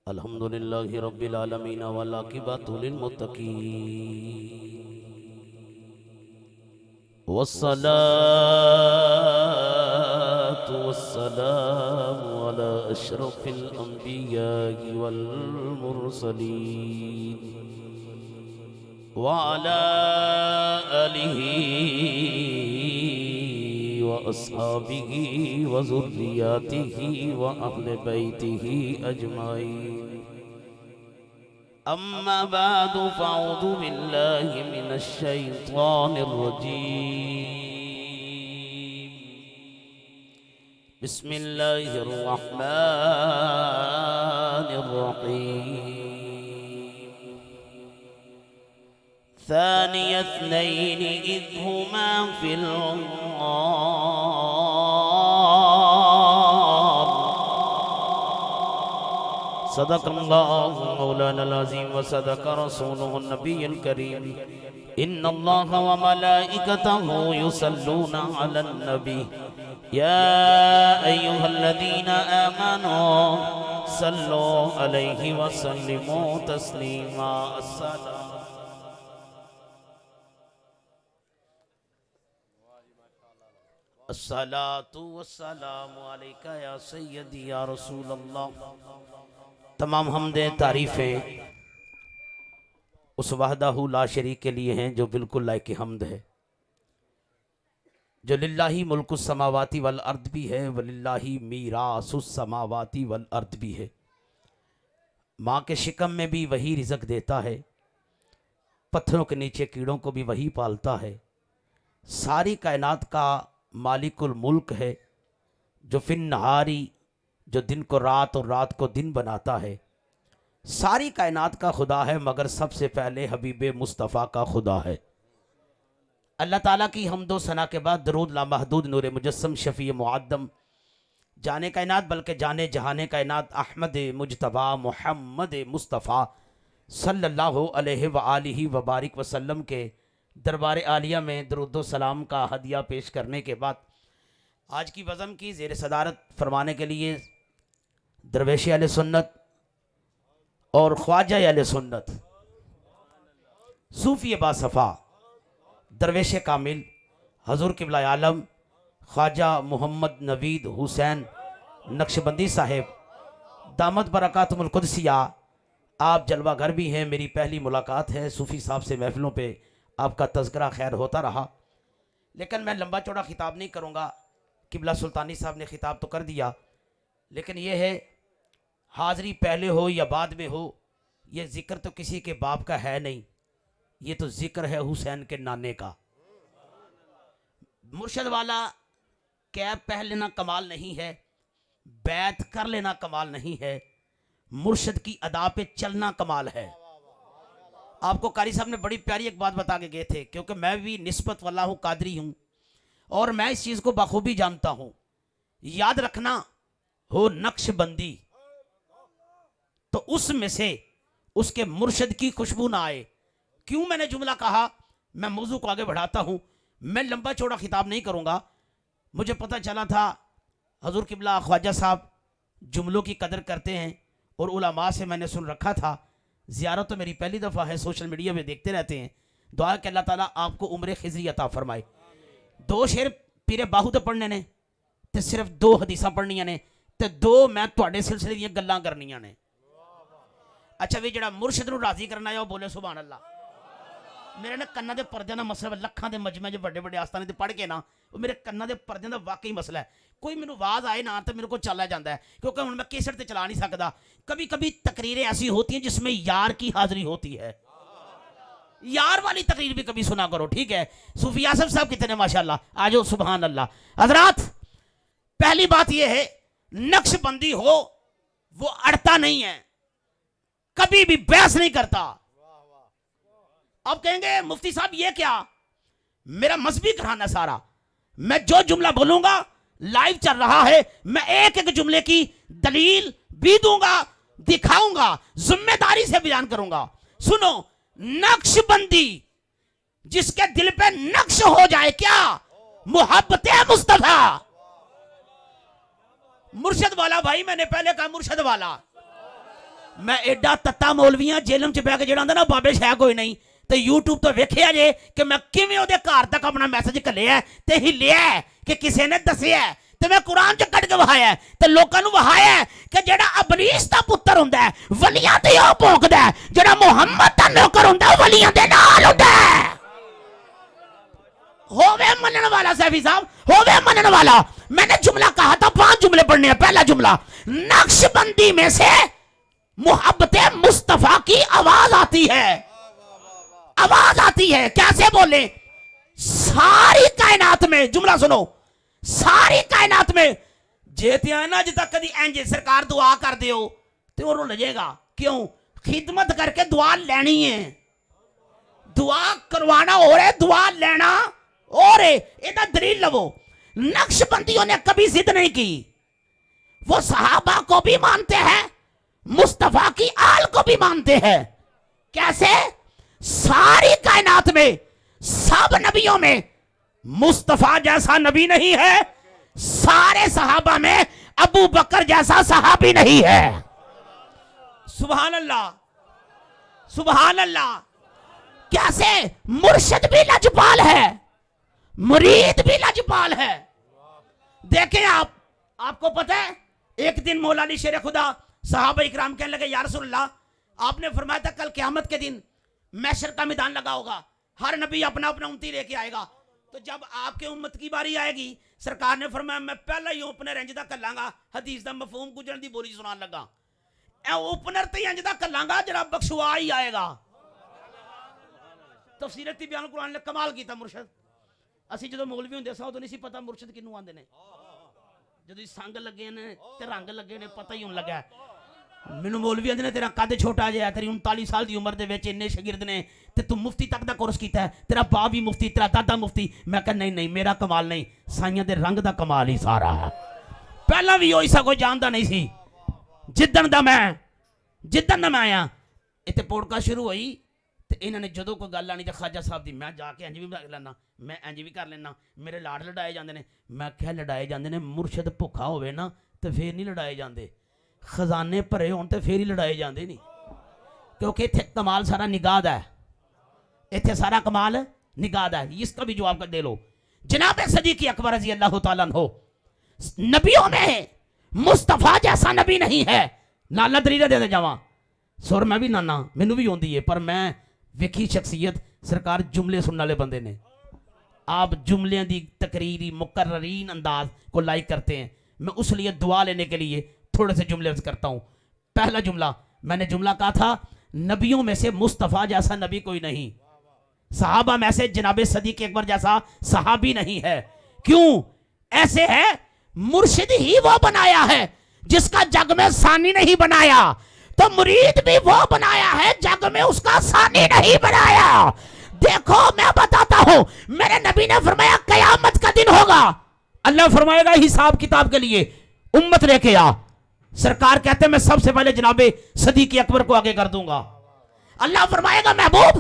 الحمدللہ رب العالمین والعاقبۃ للمتقین والصلاة والسلام على اشرف الانبیاء والمرسلین وعلى آلہ وأصحابه وذرياته وأهل بيته أجمعين أما بعد فأعوذ بالله من الشيطان الرجيم بسم الله الرحمن الرحيم ثاني اثنين إذ هما في الغار صدق الله مولانا العظيم وصدق رسوله النبي الكريم إن الله وملائكته يصلون على النبي يا أيها الذين آمنوا صلوا عليه وسلموا تسليما السلام الصلاۃ والسلام علیکہ یا سیدی یا رسول اللہ۔ تمام حمدیں تعریفیں اس وحدہ لا شریک کے لیے ہیں جو بالکل لائق حمد ہے، جو للہ ملک السماوات والارض بھی ہے وللہ میراث السماوات والارض بھی ہے۔ ماں کے شکم میں بھی وہی رزق دیتا ہے، پتھروں کے نیچے کیڑوں کو بھی وہی پالتا ہے، ساری کائنات کا مالک الملک ہے، جو فی النہاری جو دن کو رات اور رات کو دن بناتا ہے، ساری کائنات کا خدا ہے مگر سب سے پہلے حبیب مصطفیٰ کا خدا ہے۔ اللہ تعالیٰ کی حمد و ثنا کے بعد درود لامحدود نور مجسم شفیع معدم جانے کائنات بلکہ جانے جہانے کائنات احمد مجتبیٰ محمد مصطفیٰ صلی اللہ علیہ وآلہ وبارک وسلم کے دربار عالیہ میں درود و سلام کا ہدیہ پیش کرنے کے بعد آج کی بزم کی زیر صدارت فرمانے کے لیے درویش اہل سنت اور خواجہ اہل سنت صوفی باصفا درویش کامل حضور قبلہ عالم خواجہ محمد نوید حسین نقشبندی صاحب دامت برکاتہم القدسیہ، آپ جلوہ گھر بھی ہیں، میری پہلی ملاقات ہے صوفی صاحب سے محفلوں پہ، آپ کا تذکرہ خیر ہوتا رہا، لیکن میں لمبا چوڑا خطاب نہیں کروں گا، قبلہ سلطانی صاحب نے خطاب تو کر دیا، لیکن یہ ہے حاضری پہلے ہو یا بعد میں ہو، یہ ذکر تو کسی کے باپ کا ہے نہیں، یہ تو ذکر ہے حسین کے نانے کا۔ مرشد والا کیپ پہن لینا کمال نہیں ہے، بیعت کر لینا کمال نہیں ہے، مرشد کی ادا پہ چلنا کمال ہے۔ آپ کو قاری صاحب نے بڑی پیاری ایک بات بتا کے گئے تھے، کیونکہ میں بھی نسبت واللہ قادری ہوں اور میں اس چیز کو بخوبی جانتا ہوں، یاد رکھنا ہو نقش بندی تو اس میں سے اس کے مرشد کی خوشبو نہ آئے۔ کیوں میں نے جملہ کہا، میں موضوع کو آگے بڑھاتا ہوں، میں لمبا چوڑا خطاب نہیں کروں گا۔ مجھے پتہ چلا تھا حضور قبلہ خواجہ صاحب جملوں کی قدر کرتے ہیں اور علماء سے میں نے سن رکھا تھا، زیارت تو میری پہلی دفعہ ہے، سوشل میڈیا میں دیکھتے رہتے ہیں، دعا کہ اللہ تعالیٰ آپ کو عمر خضری عطا فرمائے۔ دو شعر پیرے باہو تے پڑھنے نے تے صرف دو حدیثاں پڑھنیاں نے تے دو میں تواڈے سلسلے دیاں گلاں کرنیاں نے۔ اچھا بھی جڑا مرشد نو راضی کرنا ہے وہ بولے سبحان اللہ۔ میرے نے کناں دے پردے دا مسئلہ، لکھاں دے مجمع جو بڑے بڑے آستانے تے پڑھ کے نا، وہ میرے کناں دے پردے دا واقعی مسئلہ ہے۔ کوئی میرے آواز آئے نا تو میرے کو چلا جاتا ہے، کیونکہ ہن میں کیسٹ تے چلا نہیں سکتا۔ کبھی کبھی تقریریں ایسی ہوتی ہیں جس میں یار کی حاضری ہوتی ہے، یار والی تقریر بھی کبھی سنا کرو، ٹھیک ہے؟ صوفی آصف صاحب کتنے ماشاءاللہ، آجو سبحان اللہ۔ حضرات پہلی بات یہ ہے، نقش بندی ہو وہ اڑتا نہیں ہے، کبھی بھی بحث نہیں کرتا۔ اب کہیں گے مفتی صاحب یہ کیا؟ میرا مذہبی گھرانہ سارا، میں جو جملہ بولوں گا لائیو چل رہا ہے، میں ایک ایک جملے کی دلیل بھی دوں گا، دکھاؤں گا، ذمہ داری سے بیان کروں گا۔ سنو، نقش بندی جس کے دل پہ نقش ہو جائے، کیا؟ محبت مصطفیٰ۔ مرشد والا، بھائی میں نے پہلے کہا مرشد والا، میں ایڈا تتا مولویاں جیلم چ بہ کے جڑا ہوندا نا بابے شاہ کوئی نہیں تے یوٹیوب تو ویکھیا جے کہ میں کیویں اودے گھر تک اپنا میسج گھلیا تے ہلیا کہ کسے نے دسیا تے میں قرآن چ کڈ کے وہایا تے لوکاں نوں وہایا کہ جڑا ابلیس دا پتر ہوندا ہے ولیاں تے او بھونکدا ہے، جڑا محمد دا نوکر ہوندا ہے ولیاں دے نال ہوندا ہے۔ ہووے منن والا سیفی صاحب، ہووے منن والا۔ میں نے جملہ کہا تھا 5 جملے پڑھنے ہیں۔ پہلا جملہ، نقش بندی میں سے محبت مصطفیٰ کی آواز آتی ہے، آواز آتی ہے۔ کیسے بولیں؟ ساری کائنات میں، جملہ سنو، ساری کائنات میں جیتے ہیں نا جتا کدی اینج سرکار دعا کر دیو تو وہ رول جائے گا۔ کیوں؟ خدمت کر کے دعا لینی ہے، دعا کروانا ہو رہے، دعا لینا ہو رہے۔ یہ دلیل لو، نقش بندیوں نے کبھی ضد نہیں کی، وہ صحابہ کو بھی مانتے ہیں، مصطفیٰ کی آل کو بھی مانتے ہیں۔ کیسے؟ ساری کائنات میں سب نبیوں میں مصطفیٰ جیسا نبی نہیں ہے، سارے صحابہ میں ابو بکر جیسا صحابی نہیں ہے۔ سبحان اللہ، سبحان اللہ۔ کیسے؟ مرشد بھی لجپال ہے، مرید بھی لجپال ہے۔ دیکھیں آپ کو پتہ ہے ایک دن مولا علی شیر خدا صحابہ اکرام کہنے لگے یا رسول اللہ، آپ نے فرمایا تھا کل قیامت کے دن محشر کا میدان لگا ہوگا، ہر نبی اپنا اپنا امتی لے کے آئے گا، تو جب آپ کے امت کی باری آئے گی سرکار نے فرمایا میں پہلا ہی اوپنر انجدہ کر لانگا، حدیث دا مفہوم گجرن دی بولی سنان لگا، اے اوپنر تے انجدہ کر لانگا جرا بخشوا ہی آئے گا۔ تفسیرتی بیان قرآن نے کمال کیتا مرشد۔ اسی جدو مولوی ہوندے ساں تو نہیں سی پتہ مرشد کنوں آندے نے، جدو سنگ لگے نے تے رنگ لگے نے پتہ ہی ہون لگا ہے۔ مینوں مولوی آندے نے تیرا قد چھوٹا جہا ہے، تیری 39 سال دی عمر دے وچ اتنے شاگرد نے تے تو مفتی تک دا کورس کیتا ہے، تیرا باپ بھی مفتی، تیرا دادا مفتی۔ میں کہا نہیں میرا کمال نہیں، سائیاں دے رنگ دا کمال ہی سارا ہے۔ پہلا بھی ہوئی سا کوئی جاندا نہیں سی، جدن دا میں آیا اتنے پوڈکاسٹ شروع ہوئی تے انہوں نے جدوں کوئی گل آنی تے خواجہ صاحب دی میں جا کے انج بھی کر لینا، میں انج بھی کر لینا، میرے لاڑ لڑائے جاندے نے۔ میں کہا لڑائے جاندے نے، مرشد بھکھا ہوئے نا تے پھر نہیں لڑائے جاندے، خزانے بھرے ہون تے پھر ہی لڑائے جاندے نہیں، کیونکہ اتنے کمال سارا نگاہ دا ہے، اتنے سارا کمال نگاہ دا ہے۔ اس کا بھی جواب کر دے لو۔ جناب صدیق اکبر رضی اللہ تعالیٰ عنہ، نبیوں میں مصطفیٰ جیسا نبی نہیں ہے۔ نالا دلیل دے دے جاواں، سور میں بھی نانا مینوں بھی ہوندی ہے، پر میں ویکھی شخصیت سرکار جملے سننے والے بندے نے، آپ جملے دی تقریری مقررین انداز کو لائک کرتے ہیں۔ میں اس لیے دعا لینے کے لیے تھوڑے سے جملے کرتا ہوں۔ پہلا جملہ، میں نے جملہ کہا تھا نبیوں میں سے مصطفیٰ جیسا نبی کوئی نہیں، صحابہ میں سے جناب صدیق اکبر جیسا صحابی نہیں ہے۔ کیوں؟ ایسے ہے مرشد ہی وہ بنایا ہے جس کا جگ میں ثانی نہیں بنایا، تو مرید بھی وہ بنایا ہے جگ میں اس کا ثانی نہیں بنایا۔ دیکھو میں بتاتا ہوں، میرے نبی نے فرمایا قیامت کا دن ہوگا، اللہ فرمائے گا حساب کتاب کے لیے امت لے کے آ۔ سرکار کہتے ہیں میں سب سے پہلے جناب صدیق اکبر کو آگے کر دوں گا۔ اللہ فرمائے گا محبوب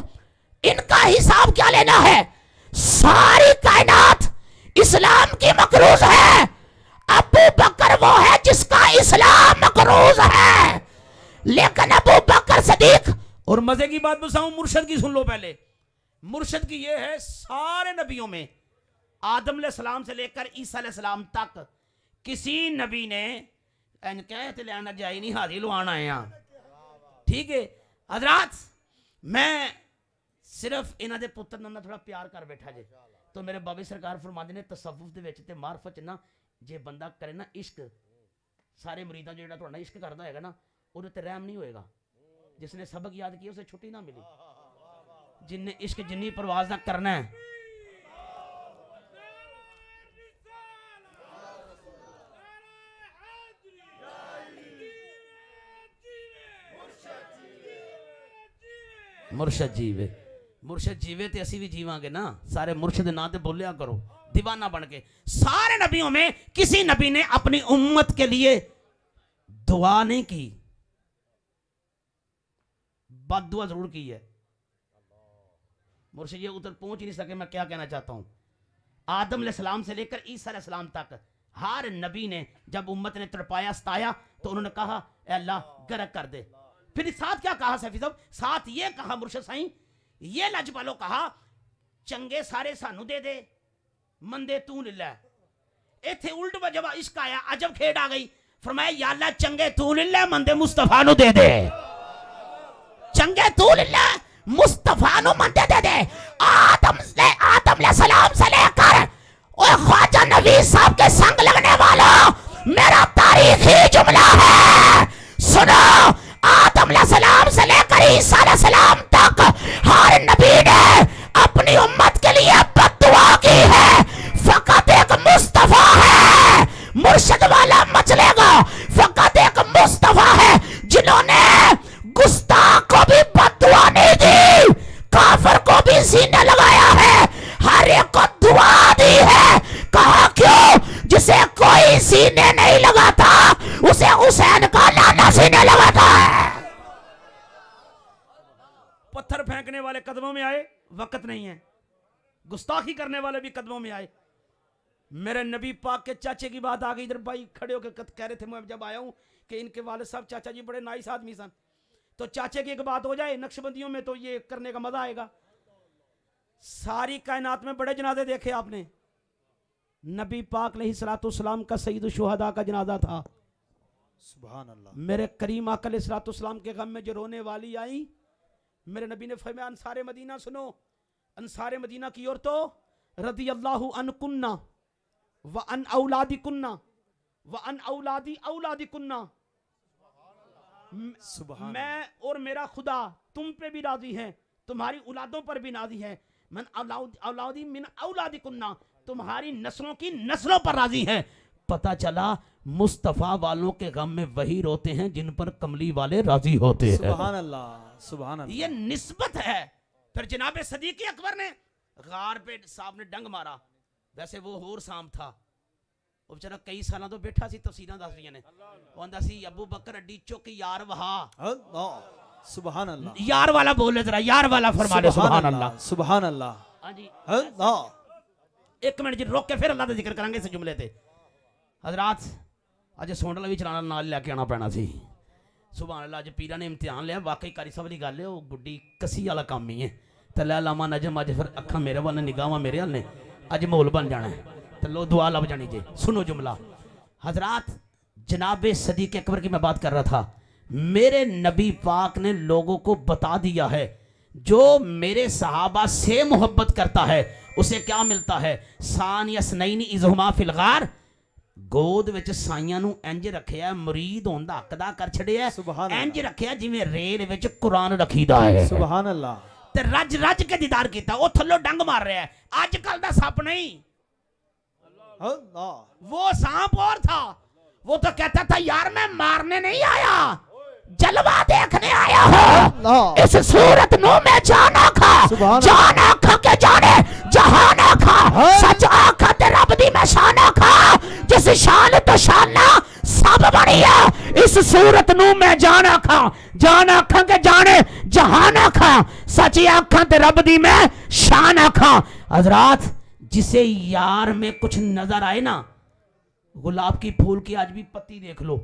ان کا حساب کیا لینا ہے، ساری کائنات اسلام کی مقروض ہے، ابو بکر وہ ہے جس کا اسلام مقروض ہے، لیکن ابو بکر صدیق۔ اور مزے کی بات بتاؤں، مرشد کی سن لو پہلے، مرشد کی یہ ہے سارے نبیوں میں آدم علیہ السلام سے لے کر عیسیٰ علیہ السلام تک کسی نبی نے کہتے لینا جائی نہیں، حاضر لوانا آئے ہیں۔ ٹھیک ہے حضرات، میں صرف انہاں دے پتر نہ تھوڑا پیار کر بیٹھا جے، تو میرے بابی سرکار فرماندے نے تصوف دے وچ تے معرفت نا جے بندہ کرے نا عشق، سارے مریداں جو جڑا تھوڑا عشق کردا ہوئے گا نا اودے تے رحم نہیں ہوئے گا، جس نے سبق یاد کیا اسے چھٹی نہ ملی، جن نے عشق جنی پرواز نہ کرنا ہے۔ مرشد جیوے، مرشد جیوے تے اسی بھی جیواں گے نا، سارے مرشد نا تے بولیا کرو دیوانہ بن کے۔ سارے نبیوں میں کسی نبی نے اپنی امت کے لیے دعا نہیں کی، بد دعا ضرور کی ہے۔ مرشد یہ ادھر پہنچ ہی نہیں سکے، میں کیا کہنا چاہتا ہوں، آدم علیہ السلام سے لے کر عیسیٰ علیہ السلام تک ہر نبی نے جب امت نے تڑپایا ستایا تو انہوں نے کہا اے اللہ غرق کر دے، پھر ساتھ کیا کہا سیفی صاحب؟ ساتھ یہ کہا مرشد سائیں، یہ لجپالو کہا چنگے سارے سانو دے دے مندے تو للہ. ایتھے الٹ وجہ عشق آیا، عجب کھیڑ آ گئی. فرمایا یا اللہ چنگے تو للہ مندے مصطفیٰ نو دے دے، چنگے تو للہ مصطفیٰ نو مندے دے دے. آدم علیہ السلام سے لے کر اور خواجہ نبی صاحب کے سنگ لگنے والا میرا تاریخی جملہ ہے، سنو. آدم علیہ السلام سے لے کر عیسیٰ علیہ السلام تک ہر نبی نے اپنی امت کے لیے بد دعا کی ہے. فقط ایک مصطفیٰ ہے مرشد والا مچلے گا، فقط ایک مصطفیٰ ہے جنہوں نے گستاخ کو بھی بد دعا نہیں دی، کافر کو بھی سینے لگایا ہے، ہر ایک کو دعا دی ہے. کہا کیوں؟ جسے کوئی سینے نہیں لگاتا اسے حسین کا لانا سینے لگاتا ہے. پتھر پھینکنے والے قدموں میں آئے، وقت نہیں ہے. گستاخی کرنے والے بھی قدموں میں آئے. میرے نبی پاک کے چاچے کی بات آ گئی. ادھر بھائی کھڑے ہو کے کہہ رہے تھے میں جب آیا ہوں کہ ان کے والد صاحب چاچا جی بڑے نائس آدمی سن، تو چاچے کی ایک بات ہو جائے نقش بندیوں میں تو یہ کرنے کا مزہ آئے گا. ساری کائنات میں بڑے جنازے دیکھے آپ نے، نبی پاک علیہ الصلوۃ والسلام کا سید الشہداء کا جنازہ تھا. سبحان اللہ. میرے کریم آقا علیہ الصلوۃ والسلام کے غم میں جو رونے والی آئی، میرے نبی نے فرمایا انصار مدینہ سنو، انصار مدینہ کی عورتوں رضی اللہ عنکن وعن اولادکن وعن اولادی اولادکن، میں اور میرا خدا تم پہ بھی راضی ہیں، تمہاری اولادوں پر بھی راضی ہے. من اولادی من اولادکن، تمہاری نسلوں کی نسلوں پر راضی ہیں. پتہ چلا مصطفیٰ والوں کے غم میں وہی روتے ہیں جن پر کملی والے راضی ہوتے ہیں. سبحان اللہ. سبحان اللہ. یہ نسبت ہے. پھر جناب صدیق اکبر نے غار پہ صاحب نے ڈنگ مارا، ویسے وہ ہور سام تھا، وہ بیچارہ کئی سالوں تو بیٹھا سی. تفسیراں دس رہی نے وہ آندا سی ابو بکر اڈی چوکی یار وہا. سبحان اللہ. یار والا بولے ذرا، یار والا فرما لے. سبحان اللہ. سبحان اللہ. ہاں جی اللہ. ایک منٹ جی روک کے پھر اللہ کا ذکر کریں گے اس جملے تے. حضرات اج سونڈلا بھی چلانا نال لے کے آنا پینا سی. سبحان اللہ. اج پیرا نے امتحان لیا، واقعی کاری صاحب والی گل ہے، وہ گڈی کسی والا کام ہی ہے. تے لے لاما نجم اج پھر اکھاں میرے وال نگاہاں میرے وال نے، اج ماحول بن جانا ہے تے لو دعا لب جانی جی. سنو جملہ حضرات، جناب صدیق اکبر کی میں بات کر رہا تھا. میرے نبی پاک نے لوگوں کو بتا دیا ہے جو میرے صحابہ سے محبت کرتا ہے اسے کیا ملتا ہے. ثانی اثنین اذ ہما فی الغار، گود وچ سائیاں نو انج رکھیا ہے، مرید ہوندا حق دا کر چھڑیا ہے، انج رکھیا جویں ریل وچ قرآن رکھیدا ہے. سبحان اللہ. تے رج رج کے دیدار کیتا. او تھلو ڈنگ مار رہا ہے. آج کل دا سپ نہیں، وہ سانپ اور تھا. وہ تو کہتا تھا یار میں مارنے نہیں آیا، جلوہ دیکھنے آیا ہوں. اس صورت نو میں جانا کھا، جانا کھا کے جانے جہانا کھا، سچ آکھا تے رب دی میں شانا کھا، جس شان تو شانہ سب بڑی ہے. اس صورت نو میں جانا کھا، جانا کھا کے جانے جہانا کھا، سچی آکھا تے رب دی میں شانا کھا. حضرات جسے یار میں کچھ نظر آئے نا، گلاب کی پھول کی آج بھی پتی دیکھ لو،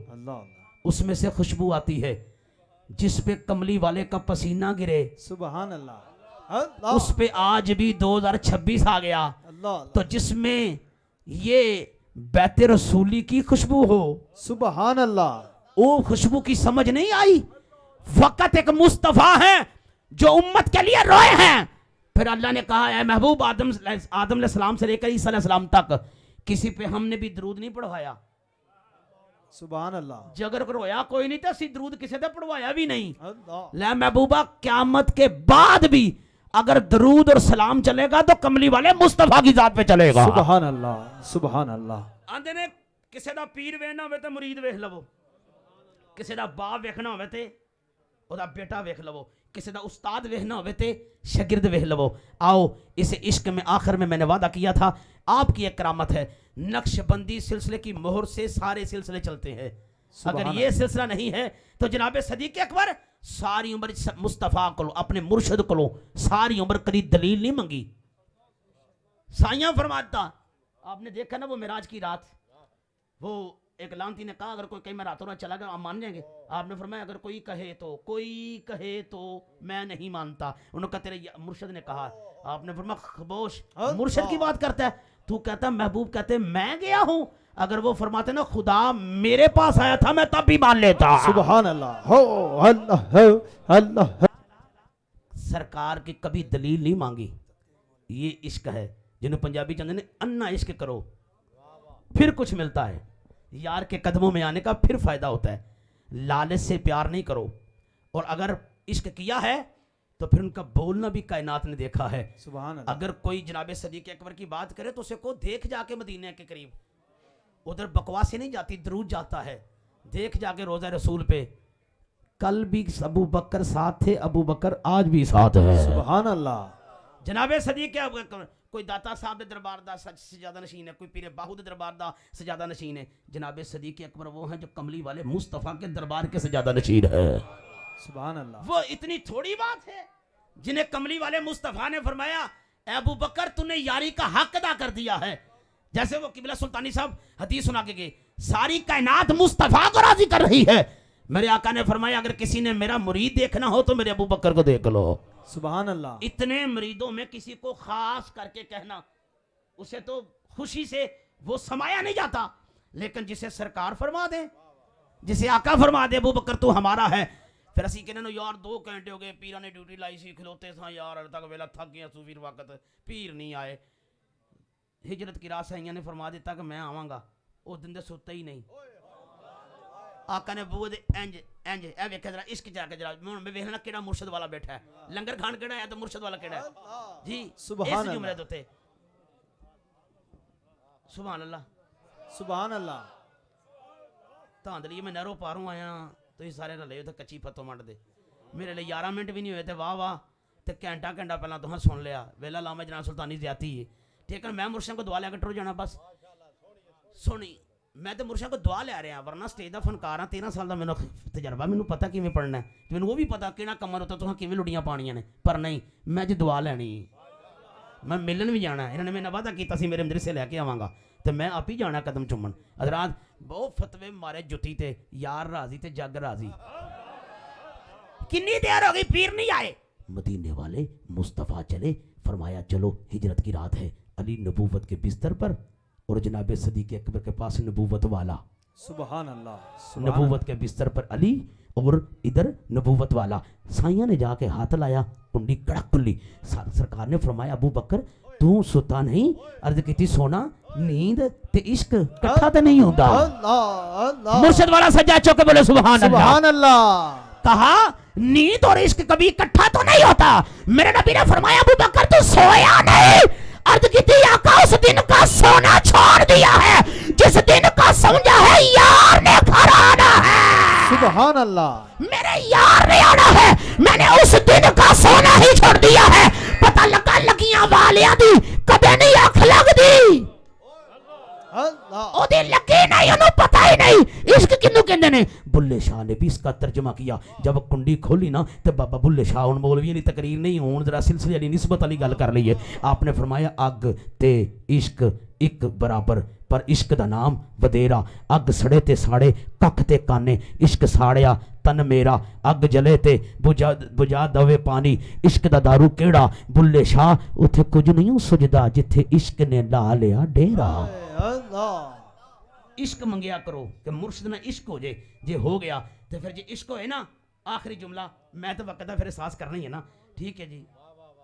اس میں سے خوشبو آتی ہے. جس پہ کملی والے کا پسینہ گرے، سبحان اللہ، اس پہ آج بھی 2026 آ گیا. تو جس میں یہ بیت رسولی کی خوشبو ہو، سبحان اللہ، وہ خوشبو کی سمجھ نہیں آئی. فقط ایک مصطفیٰ ہیں جو امت کے لیے روئے ہیں. پھر اللہ نے کہا اے محبوب آدم علیہ السلام سے لے کر عیسیٰ علیہ السلام تک کسی پہ ہم نے بھی درود نہیں پڑھوایا. سبحان اللہ. جگر رویا کوئی نہیں تھا، درود کسی نے پڑھوایا بھی نہیں. لے محبوبہ قیامت کے بعد بھی اگر درود اور سلام چلے گا تو کملی والے مصطفیٰ کی ذات پہ چلے گا. سبحان اللہ. سبحان اللہ. آندے نے کسی دا پیر ویکھنا ہوئے تے مرید ویکھ لو، کسی دا باپ ویکھنا ہوئے تے او دا بیٹا ویکھ لو، کسی دا استاد ویکھنا ہوئے تے شاگرد ویکھ لو. آؤ اس عشق میں آخر میں نے وعدہ کیا تھا، آپ کی ایک کرامت ہے، نقش بندی سلسلے کی مہر سے سارے سلسلے چلتے ہیں. اگر یہ سلسلہ نہیں ہے تو جناب صدیق اکبر ساری عمر مصطفیٰ کو اپنے مرشد کو ساری عمر کبھی دلیل نہیں منگی. سائیاں فرماتا آپ نے دیکھا نا وہ معراج کی رات، وہ ایک لانتی نے کہا اگر کوئی کہیں میں راتوں رات چلا گیا آپ مان جائیں گے؟ آپ نے فرمایا اگر کوئی کہے تو میں نہیں مانتا. انہوں نے کہا تیرے مرشد نے کہا. آپ نے فرمایا خاموش, مرشد کی بات کرتا ہے تو کہتا ہے محبوب کہتے میں گیا ہوں, اگر وہ فرماتے نا خدا میرے پاس آیا تھا میں تب بھی مان لیتا. سبحان اللہ ہو اللہ ہو اللہ. سرکار کی کبھی دلیل نہیں مانگی. یہ عشق ہے جنہوں پنجابی چاہتے ہیں انا عشق کرو پھر کچھ ملتا ہے. یار کے قدموں میں آنے کا پھر فائدہ ہوتا ہے. لالچ سے پیار نہیں کرو, اور اگر عشق کیا ہے تو پھر ان کا بولنا بھی کائنات نے دیکھا ہے. سبحان اللہ. اگر کوئی جناب صدیق اکبر کی بات کرے تو اسے کو دیکھ جا کے مدینہ کے قریب, ادھر بکواس سے نہیں جاتی, درود جاتا ہے. دیکھ جا کے روزہ رسول پہ, کل بھی ابو بکر ساتھ تھے, ابو بکر آج بھی ساتھ ہے. سبحان اللہ. جناب صدیق اکبر, کوئی داتا صاحب دے دربار دا سجادہ نشین ہے, کوئی پیر باہو دے دربار دا سجادہ نشین ہے. جناب صدیق اکبر وہ ہیں جو کملی والے مصطفیٰ کے دربار کے سجادہ نشین ہے. سبحان اللہ. وہ اتنی تھوڑی بات ہے جنہیں کملی والے مصطفیٰ نے فرمایا اے ابو بکر تو نے یاری کا حق ادا کر دیا ہے. جیسے وہ قبلہ سلطانی صاحب حدیث سنا کے گئے, ساری کائنات مصطفیٰ کو راضی کر رہی ہے. میرے آقا نے فرمایا اگر کسی نے میرا مرید دیکھنا ہو تو میرے ابو بکر کو دیکھ لو. سبحان اللہ. اتنے مریدوں میں کسی کو خاص کر کے کہنا, اسے تو خوشی سے وہ سمایا نہیں جاتا, لیکن جسے سرکار فرما دے, جسے آقا فرما دے ابو بکر تو ہمارا ہے, پھر اسی کہنے نو یار 2 گھنٹے ہو گئے پیرا نے ڈیوٹی لائی سی, کھلوتے تھا یار اب تک ویلا تھک گیا سو, پھر وقت پیر نہیں آئے. ہجرت کی رات سائیاں نے فرما دیتا کہ میں آواں گا, وہ دن دے سوتا ہی نہیں. آقا نے بوئے دے انج اے ویکھے ذرا عشق جا کے ذرا میں ویکھنا کیڑا مرشد والا بیٹھا ہے, لنگر کھان کیڑا ہے تو مرشد والا کیڑا ہے جی. سبحان اس جملے دوتے سبحان اللہ. سبحان اللہ. تاندلی میں نہروں پاروں آیا تو یہ سارے رلے ہوتے کچی پتوں منڈ دے. میرے لئے 11 منٹ بھی نہیں ہوئے تھے, واہ واہ, تے گھنٹا پہلا تو ہاں سن لیا ویلا لامہ جناب سلطانی زیادتی ہے. ٹھیک ہے, میں مرشد کو دعا لے کے ٹر جانا بس. سنی میں تو مرشد کو دعا لے رہا, ورنہ سٹیج دا فنکار ہاں, 13 سال دا میں تجربہ, میں پتا کیویں پڑھنا ہے, میں وہ بھی پتا کیڑا کمر ہوتا تو کیویں لڑیاں پانیاں نے, پر نہیں میں جی دعا لینی, میں ملن بھی جانا ہے. انہوں نے میں نے وعدہ کیتا سی میرے مدرسے لے کے آواں گا تو میں آپ ہی جانا قدم چومن. حضرات بہت فتوے مارے جتی تے, یار راضی تے جگ راضی. کنی دیر ہو گئی پیر نہیں آئے. مدینے والے مصطفیٰ چلے, فرمایا چلو ہجرت کی رات ہے, علی نبوت کے بستر پر اور جناب صدیق اکبر کے پاس نبوت والا. سبحان اللہ. نبوت کے بستر پر علی اور ادھر نبوت والا. سائیاں نے جا کے ہاتھ لایا, کنڈی کڑک کلی. سرکار نے فرمایا ابو بکر تو ستا نہیں, عرض کی تھی سونا نیند تے عشق کٹھا تے نہیں ہوتا. مرشد والا سجا چوکے بولے سبحان اللہ. سبحان اللہ. کہا نیند اور عشق کبھی اکٹھا تو نہیں ہوتا. میرے نبی نے فرمایا ابو بکر تو سویا نہیں. عرض کی تھی آقا اس دن کا سونا چھوڑ دیا ہے جس دن کا سمجھا ہے یار نے گھر آنا ہے. سبحان اللہ. میرے یار نے آنا ہے, میں نے اس دن کا سونا ہی چھوڑ دیا ہے. پتہ لگا لگیاں والیاں دی کدے نہیں آنکھ لگ دی, او دی لگی نہیں, انہوں پتہ ہی نہیں عشق کنوں کہندے نے. بلے شاہ نے بھی اس کا ترجمہ کیا. جب کنڈی کھولی نا تو بابا بلے شاہ ان مولوی نے تقریر نہیں ہون, ذرا سلسلے علی نسبت علی گل کر لئیے. آپ نے فرمایا اگ تے عشق ایک برابر, پر عشق دا نام ودیرا. اگ سڑے تے ساڑے ککھ تے کانے, عشق ساڑیا تن میرا. اگ جلے تے بجا دوے پانی, عشق دا دارو کیڑا. بلے شاہ اتھے کچھ نہیں سجدا جتھے عشق نے لا لیا ڈیرا. عشق منگیا کرو کہ مرشد نہ عشق ہو جائے, جے ہو گیا تو پھر جے عشق ہوئے نا, آخری جملہ میں تو وقت پھر احساس کرنا ہی ہے نا. ٹھیک ہے جی,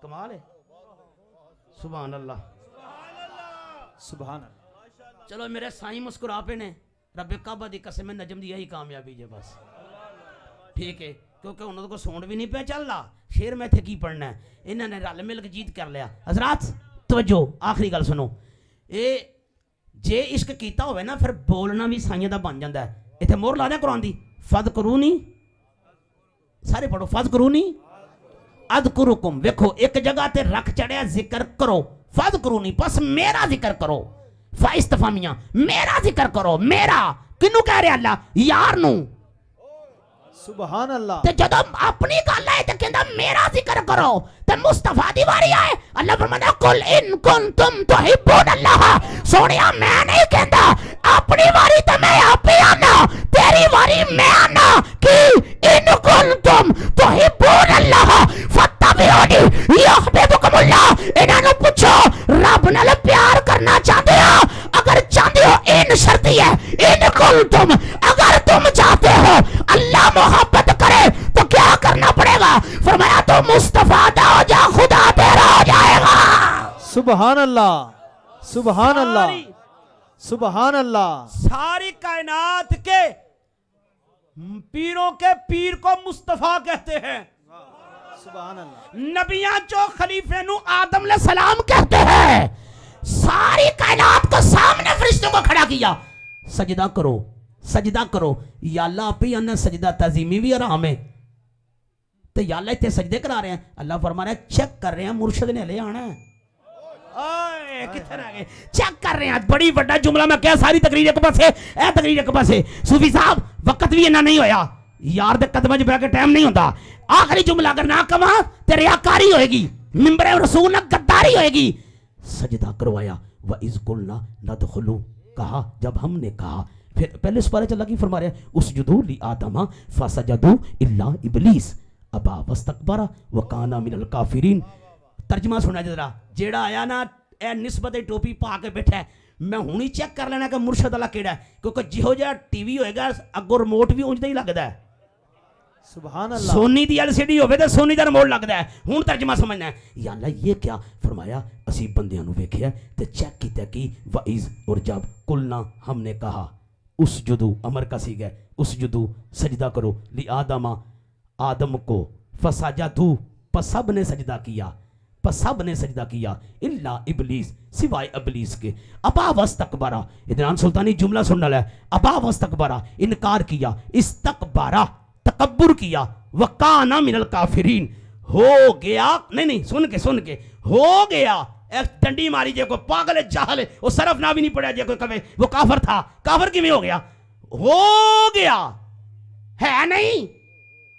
کمال ہے. سبحان اللہ. سبحان اللہ. چلو میرے سائیں مسکرا پہ نے, رب کعبہ دی قسم نجم دی یہی کامیابی جے بس. ٹھیک ہے, کیونکہ انہوں کو سونڈ بھی نہیں پہ چل رہا, شیر میں تھے کی پڑھنا ہے, انہوں نے رل مل کے جیت کر لیا. حضرات توجہ, آخری گل سنو, اے جے عشق کیتا ہوئے نا پھر بولنا بھی سائیں دا بن جاندہ ہے. اتھے مور لا دیں قرآن دی, فذکرونی, سارے پڑھو فذکرونی اذکرکم. ویکھو ایک جگہ تے رکھ چڑھیا ذکر کرو, فذکرونی پس میرا ذکر کرو. فاستفامیاں میرا ذکر کرو. میرا کنو کہہ رہے اللہ, یار نو. سبحان اللہ تے جدوں اپنی گل آئے تے کہندا میرا ذکر کرو تے مصطفیٰ دی واری آئے اللہ فرماتا قل ان کنتم تحبون اللہ سونیا میں نہیں کہندا اپنی واری تے میں آپ ہی آنا تیری واری میں آنا کہ ان کنتم تحبون اللہ فتبعونی یحببکم اللہ انہاں نوں پوچھو رب نال پیار کرنا چاہتے ہو اگر چاہتے ہو ان شرطی ہے ان کنتم اگر تم چاہتے ہو اللہ محبت کرے تو کیا کرنا پڑے گا فرمایا تو مصطفیٰ دا ہو جا خدا تیرا ہو جائے گا سبحان اللہ سبحان اللہ سبحان اللہ ساری کائنات کے پیروں کے پیر کو مصطفیٰ کہتے ہیں سبحان اللہ نبیاں جو خلیفے نو آدم علیہ السلام کہتے ہیں ساری کائنات کو سامنے فرشتوں کو کھڑا کیا سجدہ کرو سجدہ کرو یا اللہ آپ ہی انہیں سجدہ تعظیمی بھی آرام ہے تو یا اللہ اتنے سجدے کرا رہے ہیں اللہ فرما رہا ہے چیک کر رہے ہیں مرشد نے لے آنا ہے کتنے رہ گئے چیک کر رہے ہیں بڑی بڑا جملہ میں کیا ساری تقریر ایک پاس ہے اے تقریر ایک پاس ہے صوفی صاحب وقت بھی انہا نہیں ہویا یار دے قدمہ جو بیٹھ کے ٹائم نہیں ہوتا آخری جملہ اگر نہ کما تے ریاکاری ہوئے گی ممبر رسول نہ غداری ہوئے گی سجدہ کروایا وَإِذْ قُلْنَا نَدْخُلُوا کہا جب ہم نے کہا پھر پہلے اس پارے چلا کی فرما رہے ہیں اسجدوا لآدم فسجدوا الا ابلیس ابا واستکبر وکان من الکافرین ترجمہ سنا جذرا جیڑا آیا نا اے نسبت ٹوپی پا کے بیٹھا ہے میں ہونی چیک کر لینا کہ مرشد اللہ کیڑا ہے کیونکہ جہو جا ٹی وی ہوئے گا اگو ریموٹ بھی اونجدہ ہی لگتا ہے سبحان اللہ سونی دی ایل سی ڈی ہوئے تو سونی دا ریموٹ لگتا ہے ہون ترجمہ سمجھنا ہے یا اللہ یہ کیا فرمایا اسی بندیاں نو ویکھیا تے چیک کیتا کہ وَإِذْ اور جب قلنا ہم نے کہا اسجدو امر کا سیغہ اسجدو سجدہ کرو لی آدم کو فسجدو پس سب نے سجدہ کیا پس سب نے سجدہ کیا الا ابلیس سوائے ابلیس کے ابا واستکبرا ادنان سلطانی جملہ سننا لے ابا واستکبرا انکار کیا استکبرا تکبر کیا وکانا من الکافرین ہو گیا نہیں سن کے ہو گیا ایک ڈنڈی ماری جے کوئی پاگل جاہل ہے وہ صرف نہ بھی نہیں پڑھا جے کوئی کہے وہ کافر تھا کافر کی میں ہو گیا ہے نہیں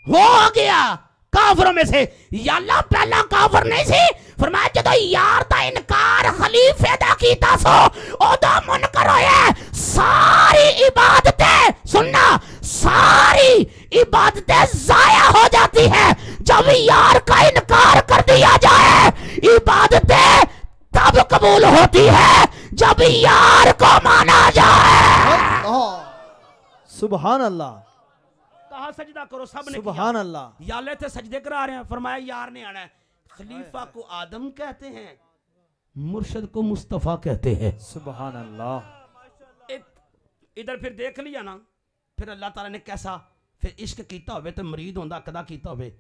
ہو گیا کافروں میں سے یا اللہ پہلا کافر نہیں سی فرمایا جدو یار دا انکار خلیفے دا کیتا سو او دا منکر ہوئے ساری عبادتیں سننا ساری عبادتیں ضائع ہو جاتی ہے جب یار کا انکار کر دیا جائے عبادتیں تب قبول ہوتی ہے جب یار کو مانا جائے سبحان اللہ کہا سجدہ کرو سب نے سبحان کیا اللہ یا اللہ تھے سجدے کرا رہے ہیں فرمایا یار نے آنا ہے خلیفہ کو آدم کہتے ہیں مرشد کو مصطفیٰ کہتے ہیں سبحان اللہ ادھر پھر دیکھ لیا نا پھر اللہ تعالیٰ نے کیسا پھر عشق کیتا ہوئے تو مرید ہوندہ قدا کیتا ہوئے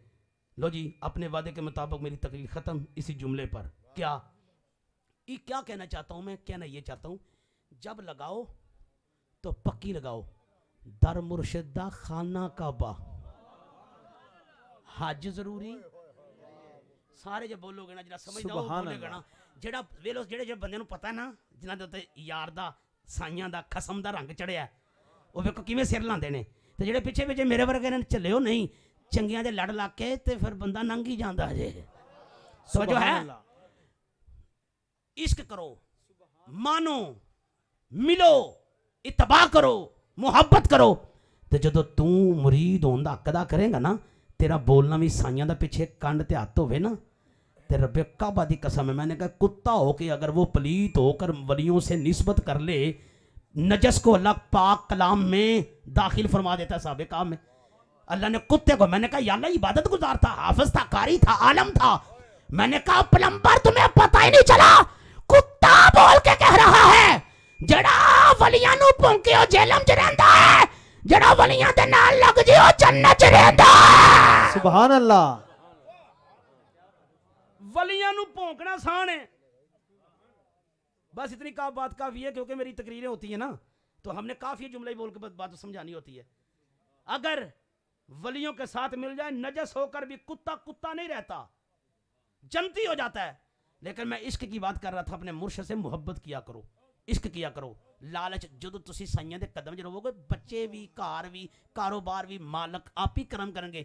لو جی اپنے وعدے کے مطابق میری تقریر ختم اسی جملے پر کیا کہنا چاہتا ہوں میں کہنا یہ چاہتا ہوں جب لگاؤ تو پکی لگاؤ در مرشدہ خانہ کعبہ حج ضروری سارے جب بولو گے نا جنہا سمجھ داؤ بولے گا نا جڑا ویلو جڑے بندے نو پتہ ہے نا جنہا دے یار دا سائیاں دا خسم دا رنگ چڑھے ہے وہ ویکو کیویں سر لاندے نے تے جڑے پیچھے میرے ورگے نے چلے ہو نہیں چنگیاں دے لڑ لا کے تے پھر بندہ ننگ ہی جاندا جے سمجھو ہے عشق کرو مانو ملو اتباع کرو محبت کرو تو جدو تو مرید ہوندہ قدا کریں گا نا تیرا بولنا بھی سائیاں دا پیچھے کانڈ تے ہاتھ ہوئے نا تے رب کعبہ دی قسم ہے میں نے کہا کتا ہو کہ اگر وہ پلیت ہو کر ولیوں سے نسبت کر لے نجس کو اللہ پاک کلام میں داخل فرما دیتا ہے صحابہ کام میں اللہ نے کتے کو میں نے کہا یا اللہ عبادت گزار تھا حافظ تھا قاری تھا عالم تھا میں نے کہا پلمبر تمہیں پتہ ہی نہیں چلا کتا بول کے کہہ رہا ہے جڑا ولیاں نو پونکے ہو جہلم چ رہندا ہے جڑا ولیاں دے نال لگ جے ہو جنت چ رہندا ہے سبحان اللہ ولیاں نو پونکنا سان ہے بس اتنی بات کافی ہے کیونکہ میری تقریریں ہوتی ہیں نا تو ہم نے کافی جملے بول کے بات سمجھانی ہوتی ہے اگر ولیوں کے ساتھ مل جائے نجس ہو کر بھی کتا نہیں رہتا جنتی ہو جاتا ہے لیکن میں عشق کی بات کر رہا تھا اپنے مرشد سے محبت کیا کرو عشق کیا کرو ਲਾਲਚ ਜਦੋਂ ਤੁਸੀਂ ਸਾਈਆਂ ਦੇ ਕਦਮ 'ਚ ਰਹੋਗੇ ਬੱਚੇ ਵੀ ਘਰ ਵੀ ਕਾਰੋਬਾਰ ਵੀ ਮਾਲਕ ਆਪ ਹੀ ਕਰਮ ਕਰਨਗੇ